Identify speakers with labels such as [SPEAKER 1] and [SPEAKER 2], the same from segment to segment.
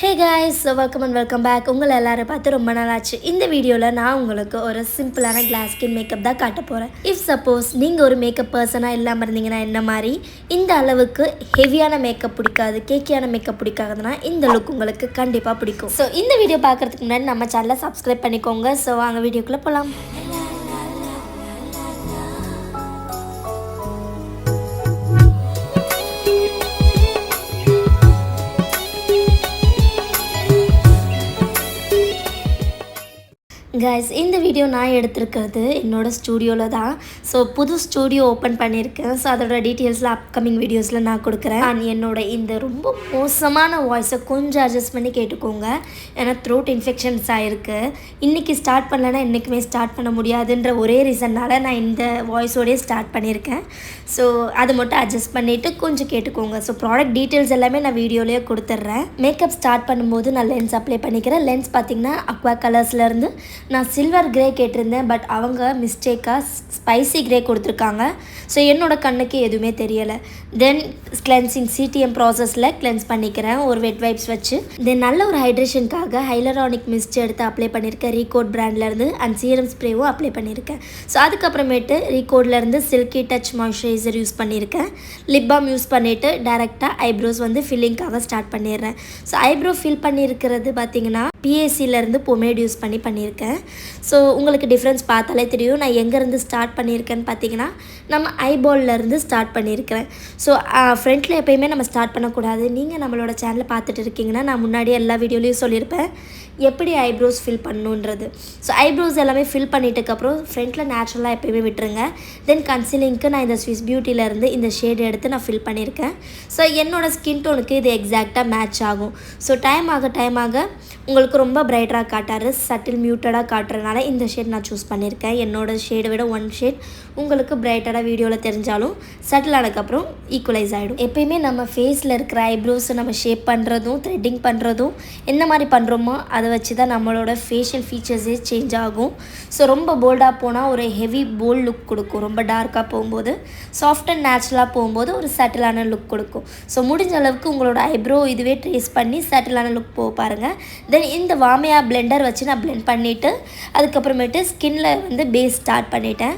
[SPEAKER 1] Hey guys, so welcome and welcome back. உங்களை எல்லாரும் பார்த்து ரொம்ப நாள் ஆச்சு. இந்த வீடியோவில் நான் உங்களுக்கு ஒரு சிம்பிளான கிளாஸ் ஸ்கின் மேக்கப் தான் காட்ட போகிறேன். இஃப் சப்போஸ் நீங்கள் ஒரு மேக்கப் பர்சனாக இல்லாமல் இருந்தீங்கன்னா என்ன மாதிரி இந்த அளவுக்கு ஹெவியான மேக்கப் பிடிக்காது, கேக்கியான மேக்கப் பிடிக்காதுன்னா இந்த லுக் உங்களுக்கு கண்டிப்பாக பிடிக்கும். ஸோ இந்த வீடியோ பார்க்குறதுக்கு முன்னாடி நம்ம சேனலை சப்ஸ்கிரைப் பண்ணிக்கோங்க. ஸோ வாங்க வீடியோக்குள்ளே போகலாம். கைஸ், இந்த வீடியோ நான் எடுத்திருக்கிறது என்னோடய ஸ்டூடியோவில் தான். ஸோ புது ஸ்டூடியோ ஓப்பன் பண்ணியிருக்கேன். ஸோ அதோட டீட்டெயில்ஸில் அப்கமிங் வீடியோஸில் நான் கொடுக்குறேன். அண்ட் என்னோட இந்த ரொம்ப மோசமான வாய்ஸை கொஞ்சம் அட்ஜஸ்ட் பண்ணி கேட்டுக்கோங்க. ஏன்னா த்ரோட் இன்ஃபெக்ஷன்ஸ் ஆகிருக்கு. இன்றைக்கி ஸ்டார்ட் பண்ணலைன்னா என்றைக்குமே ஸ்டார்ட் பண்ண முடியாதுன்ற ஒரே ரீசன்னால் நான் இந்த வாய்ஸோடய ஸ்டார்ட் பண்ணியிருக்கேன். ஸோ அதை மட்டும் அட்ஜஸ்ட் பண்ணிவிட்டு கொஞ்சம் கேட்டுக்கோங்க. ஸோ ப்ராடக்ட் டீட்டெயில்ஸ் எல்லாமே நான் வீடியோலேயே கொடுத்துட்றேன். மேக்கப் ஸ்டார்ட் பண்ணும்போது நான் லென்ஸ் அப்ளை பண்ணிக்கிறேன். லென்ஸ் பார்த்திங்கன்னா அக்வா கலர்ஸ்லேருந்து நான் சில்வர் கிரே கேட்டிருந்தேன். பட் அவங்க மிஸ்டேக்காக ஸ்பைசி கிரே கொடுத்துருக்காங்க. ஸோ என்னோடய கண்ணுக்கு எதுவுமே தெரியலை. தென் கிளென்சிங் சிடிஎம் ப்ராசஸில் கிளென்ஸ் பண்ணிக்கிறேன் ஒரு வெட் வைப்ஸ் வச்சு. தென் நல்ல ஒரு ஹைட்ரேஷனுக்காக ஹைலரானிக் மிஸ்ட் எடுத்து அப்ளை பண்ணியிருக்கேன் ரீகோட் பிராண்ட்லேருந்து. அண்ட் சீரம் ஸ்ப்ரேவும் அப்ளை பண்ணியிருக்கேன். ஸோ அதுக்கப்புறமேட்டு ரீகோட்லேருந்து சில்கி டச் மாய்ஸ்சரைசர் யூஸ் பண்ணியிருக்கேன். லிப் பாம் யூஸ் பண்ணிவிட்டு டேரெக்டாக ஐப்ரோஸ் வந்து ஃபில்லிங்காக ஸ்டார்ட் பண்ணிடுறேன். ஸோ ஐப்ரோ ஃபில் பண்ணியிருக்கிறது பார்த்திங்கன்னா பிஏசிலேருந்து பொமேட் யூஸ் பண்ணியிருக்கேன். ஸோ உங்களுக்கு டிஃப்ரென்ஸ் பார்த்தாலே தெரியும். நான் எங்கேருந்து ஸ்டார்ட் பண்ணியிருக்கேன்னு பார்த்தீங்கன்னா நம்ம ஐபால்லேருந்து ஸ்டார்ட் பண்ணியிருக்கிறேன். ஸோ ஃப்ரண்ட்டில் எப்போயுமே நம்ம ஸ்டார்ட் பண்ணக்கூடாது. நீங்கள் நம்மளோட சேனலை பார்த்துட்டு இருக்கீங்கன்னா நான் முன்னாடி எல்லா வீடியோலையும் சொல்லியிருப்பேன் எப்படி ஐப்ரோஸ் ஃபில் பண்ணணுன்றது. ஸோ ஐப்ரோஸ் எல்லாமே ஃபில் பண்ணிட்டதுக்கப்புறம் ஃப்ரண்ட்டில் நேச்சுரலாக எப்போயுமே விட்டுருங்க. தென் கன்சீலிங்க்கு நான் இந்த ஸ்விஸ் பியூட்டிலேருந்து இந்த ஷேடு எடுத்து நான் ஃபில் பண்ணியிருக்கேன். ஸோ என்னோடய ஸ்கின் டோனுக்கு இது எக்ஸாக்டாக மேட்ச் ஆகும். ஸோ டைம் ஆக உங்களுக்கு ரொம்ப பிரைட்டாக காட்டாரு, சட்டில் மியூட்டடாக காட்டுறதுனால இந்த ஷேட் நான் சூஸ் பண்ணியிருக்கேன். என்னோடய ஷேடை விட ஒன் ஷேட் உங்களுக்கு பிரைட்டடாக வீடியோவில் தெரிஞ்சாலும் சட்டில் ஆனதுக்கப்புறம் ஈக்குவலைஸ் ஆகிடும். எப்பயுமே நம்ம ஃபேஸில் இருக்கிற ஐப்ரோஸை நம்ம ஷேப் பண்ணுறதும் த்ரெட்டிங் பண்ணுறதும் என்ன மாதிரி பண்ணுறோமோ அதை வச்சு தான் நம்மளோட ஃபேஷியல் ஃபீச்சர்ஸே சேஞ்ச் ஆகும். ஸோ ரொம்ப போல்டாக போனால் ஒரு ஹெவி போல்ட் லுக் கொடுக்கும். ரொம்ப டார்க்காக போகும்போது சாஃப்ட் அண்ட் நேச்சுரலாக போகும்போது ஒரு சட்டிலான லுக் கொடுக்கும். ஸோ முடிஞ்ச அளவுக்கு உங்களோட ஐப்ரோ இதுவே ட்ரேஸ் பண்ணி சட்டிலான லுக் போக பாருங்கள். தென் இந்த வாமையா பிளெண்டர் வச்சு நான் பிளெண்ட் பண்ணிவிட்டு அதுக்கப்புறமேட்டு ஸ்கின்ல வந்து பேஸ் ஸ்டார்ட் பண்ணிட்டேன்.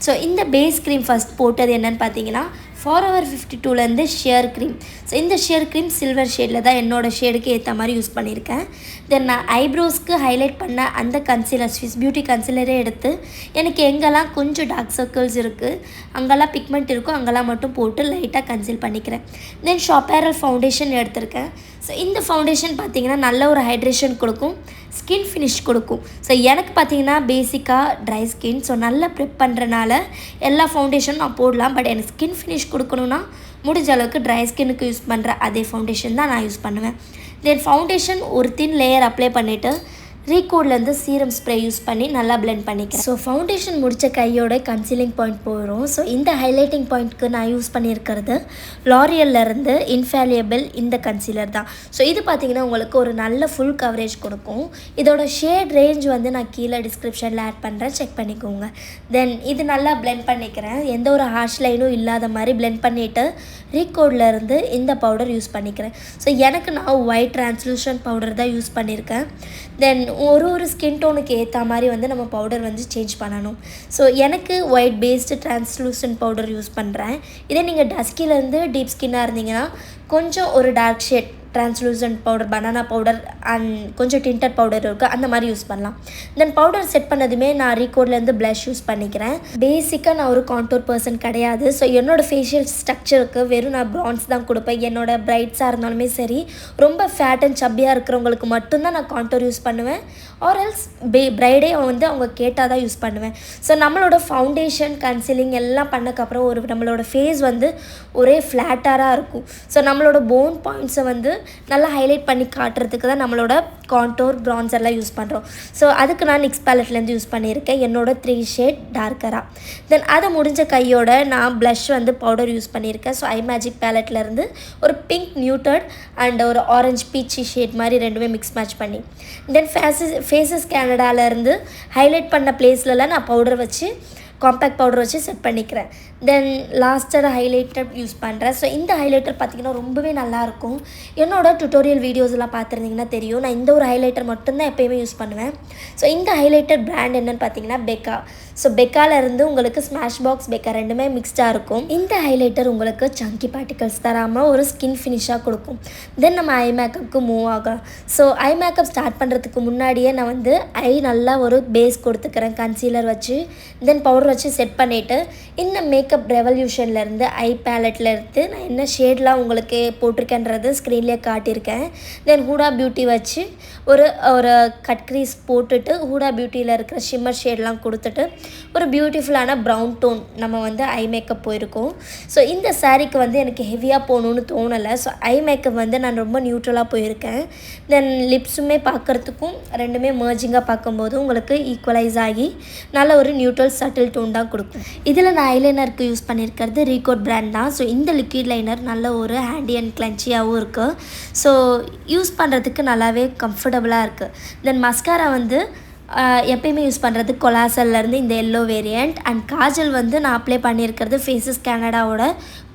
[SPEAKER 1] ஸோ இந்த பேஸ் க்ரீம் ஃபஸ்ட் போட்டது என்னென்னு பார்த்தீங்கன்னா ஃபார்எவர் 52லேருந்து ஷியர் க்ரீம். ஸோ இந்த ஷியர் க்ரீம் சில்வர் ஷேடில் தான் என்னோடய ஷேடுக்கு ஏற்ற மாதிரி யூஸ் பண்ணியிருக்கேன். தென் நான் ஐப்ரோஸ்க்கு ஹைலைட் பண்ண அந்த கன்சீலர் ஸ்விஸ் பியூட்டி கன்சீலரே எடுத்து எனக்கு எங்கெல்லாம் கொஞ்சம் டார்க் சர்க்கிள்ஸ் இருக்குது, அங்கெல்லாம் பிக்மெண்ட் இருக்கும், அங்கெல்லாம் மட்டும் போட்டு லைட்டாக கன்சீல் பண்ணிக்கிறேன். தென் ஷாப்பேரல் ஃபவுண்டேஷன் எடுத்திருக்கேன். ஸோ இந்த ஃபவுண்டேஷன் பார்த்திங்கன்னா நல்ல ஒரு ஹைட்ரேஷன் கொடுக்கும், ஸ்கின் ஃபினிஷ் கொடுக்கும். ஸோ எனக்கு பார்த்திங்கன்னா பேசிக்காக ட்ரை ஸ்கின். ஸோ நல்லா ப்ரிப் பண்ணுறனால எல்லா ஃபவுண்டேஷனும் நான் போடலாம். பட் எனக்கு ஸ்கின் ஃபினிஷ் கொடுக்கணுன்னா முடிஞ்ச அளவுக்கு ட்ரை ஸ்கின்னுக்கு யூஸ் பண்ணுற அதே ஃபவுண்டேஷன் தான் நான் யூஸ் பண்ணுவேன். தென் ஃபவுண்டேஷன் ஒரு தின் லேயர் அப்ளை பண்ணிவிட்டு ரீகோட்லேருந்து சீரம் ஸ்ப்ரே யூஸ் பண்ணி நல்லா பிளெண்ட் பண்ணிக்கிறேன். ஸோ ஃபவுண்டேஷன் முடித்த கையோட கன்சீலிங் பாயிண்ட் போயிடும். ஸோ இந்த ஹைலைட்டிங் பாயிண்ட்க்கு நான் யூஸ் பண்ணியிருக்கிறது லாரியல்லேருந்து இன்ஃபேலியபிள் இந்த கன்சீலர் தான். ஸோ இது பார்த்திங்கன்னா உங்களுக்கு ஒரு நல்ல ஃபுல் கவரேஜ் கொடுக்கும். இதோட ஷேட் ரேஞ்ச் வந்து நான் கீழே டிஸ்கிரிப்ஷனில் ஆட் பண்ணுறேன், செக் பண்ணிக்கோங்க. தென் இது நல்லா பிளெண்ட் பண்ணிக்கிறேன். எந்த ஒரு ஹார்ஷ் லைனும் இல்லாத மாதிரி பிளெண்ட் பண்ணிவிட்டு ரீகோட்லேருந்து இந்த பவுடர் யூஸ் பண்ணிக்கிறேன். ஸோ எனக்கு நான் ஒயிட் ட்ரான்ஸ்லூஷன் பவுடர் தான் யூஸ் பண்ணியிருக்கேன். தென் ஒரு ஸ்கின் டோனுக்கு ஏற்ற மாதிரி வந்து நம்ம பவுடர் வந்து சேஞ்ச் பண்ணணும். ஸோ எனக்கு white based translucent powder use பண்ணுறேன். இதே நீங்கள் டஸ்கிலேருந்து டீப் ஸ்கின்னாக இருந்தீங்கன்னா கொஞ்சம் ஒரு dark shade translucent powder, banana powder and கொஞ்சம் டிண்டட் பவுடர் இருக்குது, அந்த மாதிரி யூஸ் பண்ணலாம். தென் பவுடர் செட் பண்ணதுமே நான் ரீகோட்லேருந்து ப்ளஷ் யூஸ் பண்ணிக்கிறேன். பேசிக்காக நான் ஒரு கான்டோர் பர்சன் கிடையாது. ஸோ என்னோடய ஃபேஷியல் ஸ்ட்ரக்சருக்கு வெறும் நான் ப்ரான்ஸ் தான் கொடுப்பேன். என்னோடய பிரைட்ஸாக இருந்தாலுமே சரி, ரொம்ப ஃபேட் அண்ட் சப்பியாக இருக்கிறவங்களுக்கு மட்டும்தான் நான் கான்டோர் யூஸ் பண்ணுவேன். ஆர் எல்ஸ் பிரைடே வந்து அவங்க கேட்டால் தான் யூஸ் பண்ணுவேன். ஸோ நம்மளோட ஃபவுண்டேஷன் கன்சீலிங் எல்லாம் பண்ணக்கப்புறம் நம்மளோட ஃபேஸ் வந்து ஒரே ஃப்ளாட்டாக இருக்கும். ஸோ நம்மளோட போன் பாயிண்ட்ஸை வந்து நல்லா ஹைலைட் பண்ணி காட்டுறதுக்கு தான் நம்மளோட கான்டோர் ப்ரான்சர்லாம் யூஸ் பண்ணுறோம். ஸோ அதுக்கு நான் நிக்ஸ் பேலட்லேருந்து யூஸ் பண்ணியிருக்கேன் என்னோட 3 ஷேட் டார்க்கராக. தென் அதை முடிஞ்ச கையோட நான் ப்ளஷ் வந்து பவுடர் யூஸ் பண்ணியிருக்கேன். ஸோ ஐ மேஜிக் பேலட்லேருந்து ஒரு பிங்க் நியூட்டட் அண்ட் ஒரு ஆரஞ்சு பீச்சி ஷேட் மாதிரி ரெண்டுமே மிக்ஸ் மேட்ச் பண்ணி தென் ஃபேஸஸ் கேனடாலேருந்து ஹைலைட் பண்ண பிளேஸ்லலாம் நான் பவுடர் வச்சு காம்பேக்ட் பவுடர் வச்சு செட் பண்ணிக்கிறேன். தென் லாஸ்டட் ஹைலைட்டர் யூஸ் பண்ணுறேன். ஸோ இந்த ஹைலைட்டர் பார்த்திங்கன்னா ரொம்பவே நல்லாயிருக்கும். என்னோடய டுட்டோரியல் வீடியோஸ்லாம் பார்த்துருந்தீங்கன்னா தெரியும். நான் இந்த ஒரு ஹைலைட்டர் மட்டும்தான் எப்போயுமே யூஸ் பண்ணுவேன். ஸோ இந்த ஹைலைட்டர் பிராண்ட் என்னென்னு பார்த்தீங்கன்னா பெக்கா. ஸோ பெக்காலேருந்து உங்களுக்கு ஸ்மாஷ் பாக்ஸ் பெக்கா ரெண்டுமே மிக்ஸ்டாக இருக்கும். இந்த ஹைலைட்டர் உங்களுக்கு சங்கி பார்ட்டிகல்ஸ் தராமல் ஒரு ஸ்கின் ஃபினிஷாக கொடுக்கும். தென் நம்ம ஐ மேக்கப்புக்கு மூவ் ஆகலாம். ஸோ ஐ மேக்கப் ஸ்டார்ட் பண்ணுறதுக்கு முன்னாடியே நான் வந்து ஐ நல்லா ஒரு பேஸ் கொடுத்துக்கிறேன் கன்சீலர் வச்சு. தென் பவுடர் வச்சு செட் பண்ணிவிட்டு இந்த மேக்கப் ரெவல்யூஷன்லேருந்து ஐ பேலட்டில் இருந்து நான் என்ன ஷேட்லாம் உங்களுக்கு போட்டிருக்கேன்றது ஸ்க்ரீன்லேயே காட்டியிருக்கேன். தென் ஹூடா பியூட்டி வச்சு ஒரு கட் க்ரீஸ் போட்டுட்டு ஹூடா பியூட்டியில் இருக்கிற ஷிம்மர் ஷேட்லாம் கொடுத்துட்டு ஒரு பியூட்டிஃபுல்லான ப்ரௌன் டோன் நம்ம வந்து ஐ மேக்கப் போயிருக்கோம். ஸோ இந்த சாரீக்கு வந்து எனக்கு ஹெவியாக போகணுன்னு தோணலை. ஸோ ஐ மேக்கப் வந்து நான் ரொம்ப நியூட்ரலாக போயிருக்கேன். தென் லிப்ஸுமே பார்க்குறதுக்கும் ரெண்டுமே மர்ஜிங்காக பார்க்கும்போது உங்களுக்கு ஈக்குவலைஸ் ஆகி நல்ல ஒரு நியூட்ரல் சட்டில் டோன் தான் கொடுக்கும். இதில் நான் ஐலைனருக்கு யூஸ் பண்ணியிருக்கிறது ரீகோட் பிராண்ட் தான். ஸோ இந்த லிக்விட் லைனர் நல்ல ஒரு ஹேண்டி அண்ட் கிளன்ச்சியாகவும் இருக்குது. ஸோ யூஸ் பண்ணுறதுக்கு நல்லாவே கம்ஃபர்டபுளாக இருக்குது. தென் மஸ்காரா வந்து எப்பயுமே யூஸ் பண்ணுறது கொலாசல்லேருந்து இந்த எல்லோ வேரியண்ட். அண்ட் காஜல் வந்து நான் அப்ளை பண்ணியிருக்கிறது ஃபேஸஸ் கேனடாவோட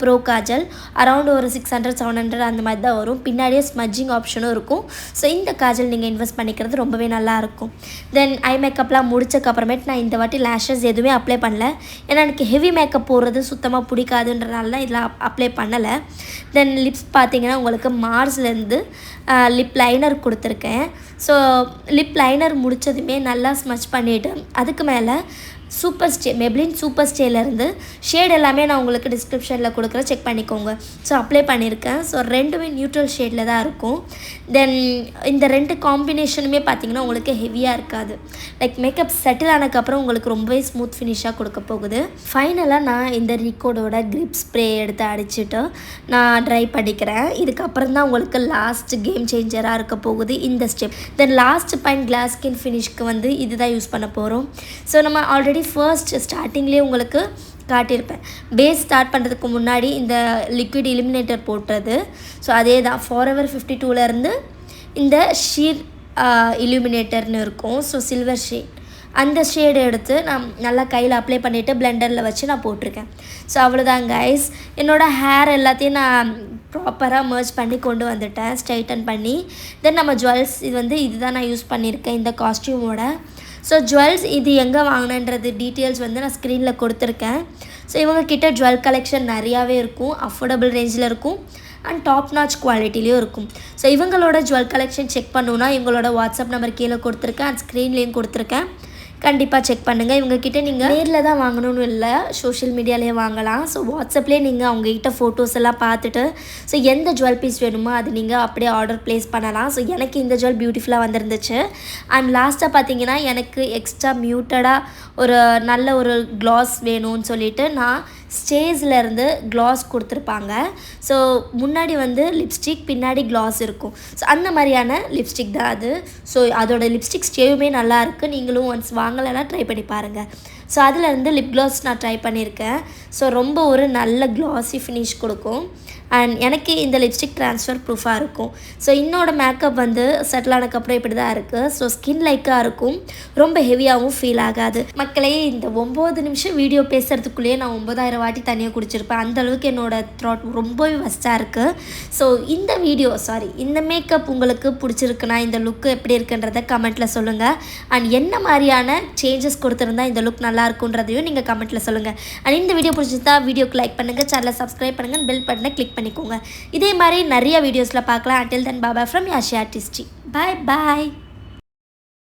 [SPEAKER 1] ப்ரோ காஜல். அரௌண்ட் ஒரு 600-700 அந்த மாதிரி தான் வரும். பின்னாடியே ஸ்மஜ்ஜிங் ஆப்ஷனும் இருக்கும். ஸோ இந்த காஜல் நீங்கள் இன்வெஸ்ட் பண்ணிக்கிறது ரொம்பவே நல்லாயிருக்கும். தென் ஐ மேக்கப்லாம் முடிச்சக்கப்புறமேட்டு நான் இந்த வாட்டி லேஷஸ் எதுவுமே அப்ளை பண்ணல. ஏன்னா எனக்கு ஹெவி மேக்கப் போடுறது சுத்தமாக பிடிக்காதுன்றனால தான் இதில் அப்ளை பண்ணலை. தென் லிப்ஸ் பார்த்திங்கன்னா உங்களுக்கு மார்ஸ்லேருந்து லிப் லைனர் கொடுத்துருக்கேன். ஸோ லிப் லைனர் முடித்ததுமே நல்லா ஸ்மச் பண்ணிவிட்டு அதுக்கு மேலே சூப்பர் ஸ்டே மெப்ளின் சூப்பர் ஸ்டேலேருந்து ஷேட் எல்லாமே நான் உங்களுக்கு டிஸ்கிரிப்ஷனில் கொடுக்குறேன், செக் பண்ணிக்கோங்க. ஸோ அப்ளை பண்ணியிருக்கேன். ஸோ ரெண்டுமே நியூட்ரல் ஷேடில் தான் இருக்கும். தென் இந்த ரெண்டு காம்பினேஷனுமே பார்த்திங்கன்னா உங்களுக்கு ஹெவியாக இருக்காது. லைக் மேக்கப் செட்டில் ஆனதுக்கப்புறம் உங்களுக்கு ரொம்பவே ஸ்மூத் ஃபினிஷாக கொடுக்க போகுது. ஃபைனலாக நான் இந்த ரீகோடோட கிரிப் ஸ்ப்ரே எடுத்து அடிச்சுட்டு நான் ட்ரை பண்ணிக்கிறேன். இதுக்கப்புறம் தான் உங்களுக்கு லாஸ்ட் கேம் சேஞ்சராக இருக்க போகுது இந்த step. Then last point glass skin ஃபினிஷ்க்கு வந்து இதுதான் யூஸ் பண்ண போகிறோம். ஸோ நம்ம ஆல்ரெடி ஃபர்ஸ்ட் ஸ்டார்டிங்லேயே உங்களுக்கு காட்டியிருப்பேன். பேஸ் ஸ்டார்ட் பண்ணுறதுக்கு முன்னாடி இந்த லிக்விட் இலிமினேட்டர் போட்டது. ஸோ அதே தான் ஃபாரெவர் 52லேருந்து இந்த ஷீர் இலுமினேட்டர்னு இருக்கும். ஸோ சில்வர் ஷேட் அந்த ஷேடு எடுத்து நான் நல்லா கையில் அப்ளை பண்ணிவிட்டு பிளெண்டரில் வச்சு நான் போட்டிருக்கேன். ஸோ அவ்வளோதான் கைஸ். என்னோடய ஹேர் எல்லாத்தையும் நான் ப்ராப்பராக மர்ஜ் பண்ணி கொண்டு வந்துட்டேன், ஸ்ட்ரைட்டன் பண்ணி. தென் நம்ம ஜுவல்ஸ் இதுதான் நான் யூஸ் பண்ணியிருக்கேன் இந்த காஸ்டியூமோட. ஸோ ஜுவல்ஸ் இது எங்கே வாங்கினேன்றது டீட்டெயில்ஸ் வந்து நான் ஸ்க்ரீனில் கொடுத்துருக்கேன். ஸோ இவங்கக்கிட்ட ஜுவல் கலெக்ஷன் நிறையாவே இருக்கும், அஃபோர்டபுள் ரேஞ்சில் இருக்கும் அண்ட் டாப் நாச் குவாலிட்டிலையும் இருக்கும். ஸோ இவங்களோட ஜுவல் கலெக்ஷன் செக் பண்ணணுன்னா இவங்களோட வாட்ஸ்அப் நம்பர் கீழே கொடுத்துருக்கேன் அண்ட் ஸ்க்ரீன்லேயும் கொடுத்துருக்கேன். கண்டிப்பாக செக் பண்ணுங்கள். இவங்கக்கிட்ட நீங்கள் நேரில் தான் வாங்கணும்னு இல்லை, சோஷியல் மீடியாலேயே வாங்கலாம். ஸோ வாட்ஸ்அப்லேயே நீங்கள் அவங்ககிட்ட ஃபோட்டோஸ் எல்லாம் பார்த்துட்டு ஸோ எந்த ஜுவல் பீஸ் வேணுமோ அது நீங்கள் அப்படியே ஆர்டர் ப்ளேஸ் பண்ணலாம். ஸோ எனக்கு இந்த ஜுவல் பியூட்டிஃபுல்லாக வந்துருந்துச்சு. அண்ட் லாஸ்ட்டாக பார்த்தீங்கன்னா எனக்கு எக்ஸ்ட்ரா மியூட்டடாக ஒரு நல்ல ஒரு க்ளாஸ் வேணும்னு சொல்லிவிட்டு நான் ஸ்டேஜ்லேருந்து க்ளாஸ் கொடுத்துருப்பாங்க. ஸோ முன்னாடி வந்து லிப்ஸ்டிக், பின்னாடி க்ளாஸ் இருக்கும். ஸோ அந்த மாதிரியான லிப்ஸ்டிக் தான் அது. ஸோ அதோட லிப்ஸ்டிக் ஸ்டேவுமே நல்லாயிருக்கு. நீங்களும் ஒன்ஸ் வாங்கலைன்னா ட்ரை பண்ணி பாருங்கள். ஸோ அதிலேருந்து லிப் க்ளாஸ் நான் ட்ரை பண்ணியிருக்கேன். ஸோ ரொம்ப ஒரு நல்ல க்ளாஸி ஃபினிஷ் கொடுக்கும். அண்ட் எனக்கு இந்த லிப்ஸ்டிக் ட்ரான்ஸ்ஃபர் ப்ரூஃபாக இருக்கும். ஸோ என்னோடய மேக்கப் வந்து செட்டில் ஆனதுக்கப்புறம் இப்படி தான் இருக்குது. ஸோ ஸ்கின் லைக்காக இருக்கும், ரொம்ப ஹெவியாகவும் ஃபீல் ஆகாது. மக்களே, இந்த 9 நிமிஷம் வீடியோ பேசுகிறதுக்குள்ளேயே நான் 9000 வாட்டி தனியாக குடிச்சிருப்பேன். அந்தளவுக்கு என்னோடய த்ராட் ரொம்பவே வஸ்ட்டாக இருக்குது. ஸோ இந்த மேக்கப் உங்களுக்கு பிடிச்சிருக்குன்னா இந்த லுக்கு எப்படி இருக்குன்றதை கமெண்ட்டில் சொல்லுங்கள். அண்ட் என்ன மாதிரியான சேஞ்சஸ் கொடுத்துருந்தா இந்த லுக் நல்லா இருக்குன்றதையும் நீங்கள் கமெண்ட்டில் சொல்லுங்கள். அண்ட் இந்த வீடியோ பிடிச்சிருந்தா வீடியோக்கு லைக் பண்ணுங்கள், சேனலை சப்ஸ்கிரைப் பண்ணுங்கள், பெல் பட்டனை கிளிக் பண்ணிக்கோங்க. இதே மாதிரி நிறைய வீடியோஸில் பார்க்கலாம். until then bye bye from Yashiis Artistry. Bye bye.